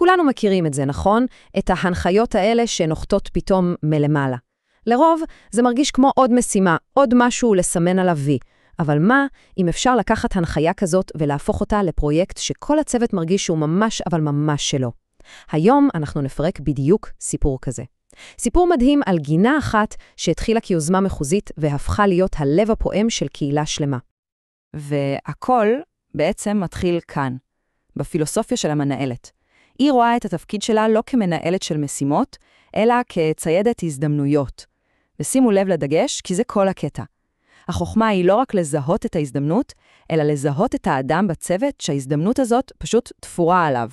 כולנו מכירים את זה, נכון? את ההנחיות האלה שנוחתות פתאום מלמעלה. לרוב זה מרגיש כמו עוד משימה, עוד משהו לסמן עליו וי. אבל מה אם אפשר לקחת הנחיה כזאת ולהפוך אותה לפרויקט שכל הצוות מרגיש שהוא ממש אבל ממש שלו? היום אנחנו נפרק בדיוק סיפור כזה. סיפור מדהים על גינה אחת שהתחילה כיוזמה מחוזית והפכה להיות הלב הפועם של קהילה שלמה. והכל בעצם מתחיל כאן, בפילוסופיה של המנהלת. היא רואה את התפקיד שלה לא כמנהלת של משימות, אלא כציידת הזדמנויות. ושימו לב לדגש, כי זה כל הקטע. החוכמה היא לא רק לזהות את ההזדמנות, אלא לזהות את האדם בצוות שההזדמנות הזאת פשוט תפורה עליו.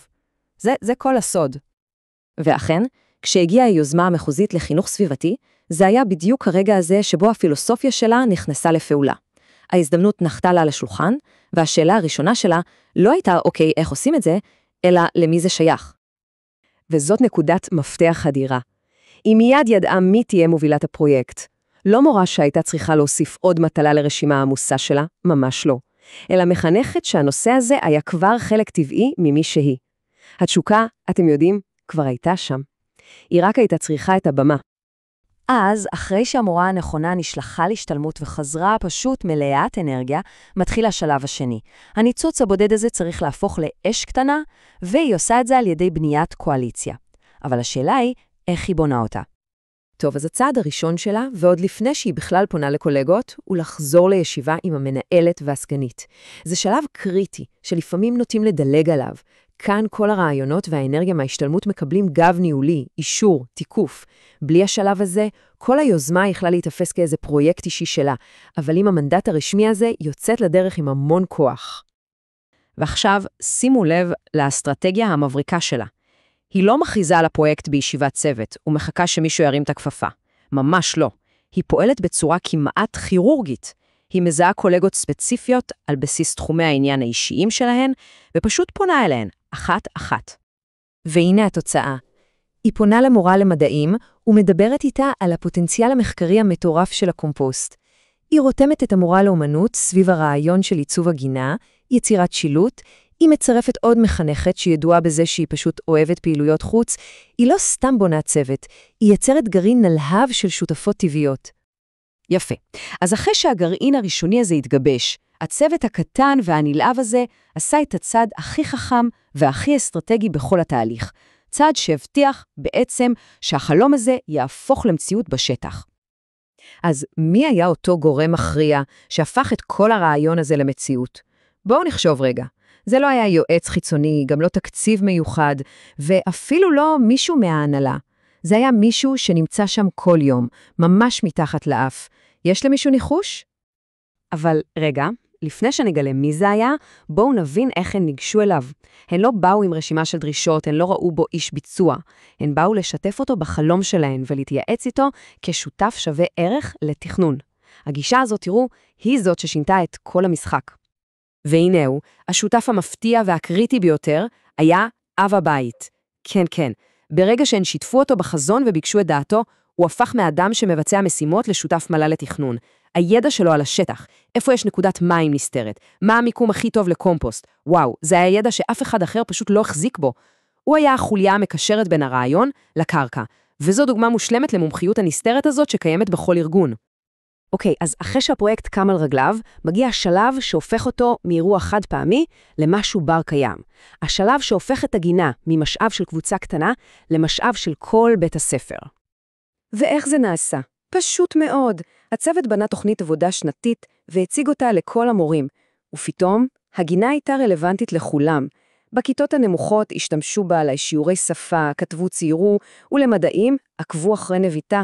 זה כל הסוד. ואכן, כשהגיעה היוזמה המחוזית לחינוך סביבתי, זה היה בדיוק הרגע הזה שבו הפילוסופיה שלה נכנסה לפעולה. ההזדמנות נחתה לה לשולחן, והשאלה הראשונה שלה לא הייתה, אוקיי, איך עושים את זה, אלא למי זה שייך. וזאת נקודת מפתח אדירה. היא מיד ידעה מי תהיה מובילת הפרויקט. לא מורה שהייתה צריכה להוסיף עוד מטלה לרשימה העמוסה שלה, ממש לא. אלא מחנכת שהנושא הזה היה כבר חלק טבעי ממי שהיא. התשוקה, אתם יודעים, כבר הייתה שם. היא רק הייתה צריכה את הבמה. אז, אחרי שהמורה הנכונה נשלחה להשתלמות וחזרה פשוט מלאת אנרגיה, מתחיל השלב השני. הניצוץ הבודד הזה צריך להפוך לאש קטנה, והיא עושה את זה על ידי בניית קואליציה. אבל השאלה היא, איך היא בונה אותה? טוב, אז הצעד הראשון שלה, ועוד לפני שהיא בכלל פונה לקולגות, הוא לחזור לישיבה עם המנהלת והסגנית. זה שלב קריטי, שלפעמים נוטים לדלג עליו. כאן כל הרעיונות והאנרגיה מההשתלמות מקבלים גב ניהולי, אישור, תיקוף. בלי השלב הזה, כל היוזמה יכלה להתאפס כאיזה פרויקט אישי שלה, אבל עם המנדט הרשמי הזה יוצאת לדרך עם המון כוח. ועכשיו, שימו לב לאסטרטגיה המבריקה שלה. היא לא מכריזה על הפרויקט בישיבת צוות, ומחכה שמישהו ירים את הכפפה. ממש לא. היא פועלת בצורה כמעט כירורגית. היא מזהה קולגות ספציפיות על בסיס תחומי העניין האישיים שלהן, ופשוט פונה אליהן, אחת. והנה התוצאה. היא פונה למורה למדעים, ומדברת איתה על הפוטנציאל המחקרי המטורף של הקומפוסט. היא רותמת את המורה לאומנות סביב הרעיון של עיצוב הגינה, יצירת שילוט, היא מצרפת עוד מחנכת שידועה בזה שהיא פשוט אוהבת פעילויות חוץ, היא לא סתם בונה צוות, היא יצרת גרעין נלהב של שותפות טבעיות. יפה. אז אחרי שהגרעין הראשוני הזה התגבש, הצוות הקטן והנלהב הזה עשה את הצעד הכי חכם והכי אסטרטגי בכל התהליך. צעד שהבטיח בעצם שהחלום הזה יהפוך למציאות בשטח. אז מי היה אותו גורם מכריע שהפך את כל הרעיון הזה למציאות? בואו נחשוב רגע. זה לא היה יועץ חיצוני, גם לא תקציב מיוחד, ואפילו לא מישהו מההנהלה. זה היה מישהו שנמצא שם כל יום, ממש מתחת לאף. יש למישהו ניחוש? אבל רגע, לפני שנגלה מי זה היה, בואו נבין איך הן ניגשו אליו. הן לא באו עם רשימה של דרישות, הן לא ראו בו איש ביצוע. הן באו לשתף אותו בחלום שלהן ולהתייעץ איתו כשותף שווה ערך לתכנון. הגישה הזאת, תראו, היא זאת ששינתה את כל המשחק. והנה הוא, השותף המפתיע והקריטי ביותר היה אב הבית. כן. ברגע שהן שיתפו אותו בחזון וביקשו את דעתו, הוא הפך מאדם שמבצע משימות לשותף מלא לתכנון. הידע שלו על השטח, איפה יש נקודת מים נסתרת, מה המיקום הכי טוב לקומפוסט. וואו, זה היה ידע שאף אחד אחר פשוט לא החזיק בו. הוא היה החוליה המקשרת בין הרעיון לקרקע, וזו דוגמה מושלמת למומחיות הנסתרת הזאת שקיימת בכל ארגון. אוקיי, אז אחרי שהפרויקט קם על רגליו, מגיע השלב שהופך אותו מאירוע חד פעמי למשהו בר קיים. השלב שהופך את הגינה ממשאב של קבוצה קטנה למשאב של כל בית הספר. ואיך זה נעשה? פשוט מאוד. הצוות בנה תוכנית עבודה שנתית והציג אותה לכל המורים. ופתאום, הגינה הייתה רלוונטית לכולם. בכיתות הנמוכות השתמשו בה לשיעורי שפה, כתבו ציירו, ולמדעים עקבו אחרי נביטה.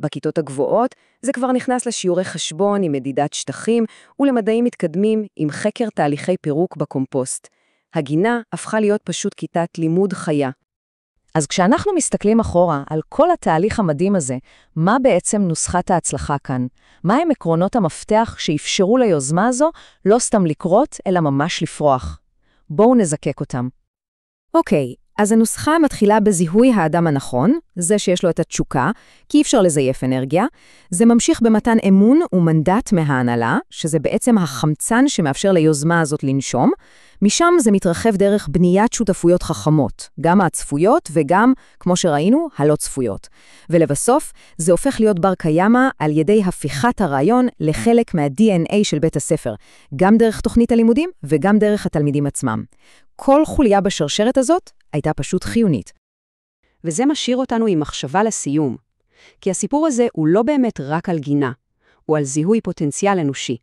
בכיתות הגבוהות זה כבר נכנס לשיעורי חשבון עם מדידת שטחים ולמדעים מתקדמים עם חקר תהליכי פירוק בקומפוסט. הגינה הפכה להיות פשוט כיתת לימוד חיה. אז כשאנחנו מסתכלים אחורה על כל התהליך המדהים הזה, מה בעצם נוסחת ההצלחה כאן? מה הם עקרונות המפתח שאפשרו ליוזמה הזו לא סתם לקרות, אלא ממש לפרוח? בואו נזקק אותם. אוקיי, אז הנוסחה מתחילה בזיהוי האדם הנכון, זה שיש לו את התשוקה, כי אי אפשר לזייף אנרגיה. זה ממשיך במתן אמון ומנדט מההנהלה, שזה בעצם החמצן שמאפשר ליוזמה הזאת לנשום. משם זה מתרחב דרך בניית שותפויות חכמות, גם הצפויות וגם, כמו שראינו, הלא צפויות. ולבסוף, זה הופך להיות בר קיימא על ידי הפיכת הרעיון לחלק מה-DNA של בית הספר, גם דרך תוכנית הלימודים וגם דרך התלמידים עצמם. כל חוליה בשרשרת הזאת הייתה פשוט חיונית. וזה משאיר אותנו עם מחשבה לסיום. כי הסיפור הזה הוא לא באמת רק על גינה, הוא על זיהוי פוטנציאל אנושי.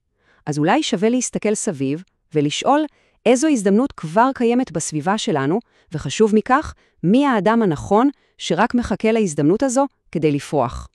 אז אולי שווה להסתכל סביב ולשאול איזו הזדמנות כבר קיימת בסביבה שלנו, וחשוב מכך, מי האדם הנכון שרק מחכה להזדמנות הזו כדי לפרוח.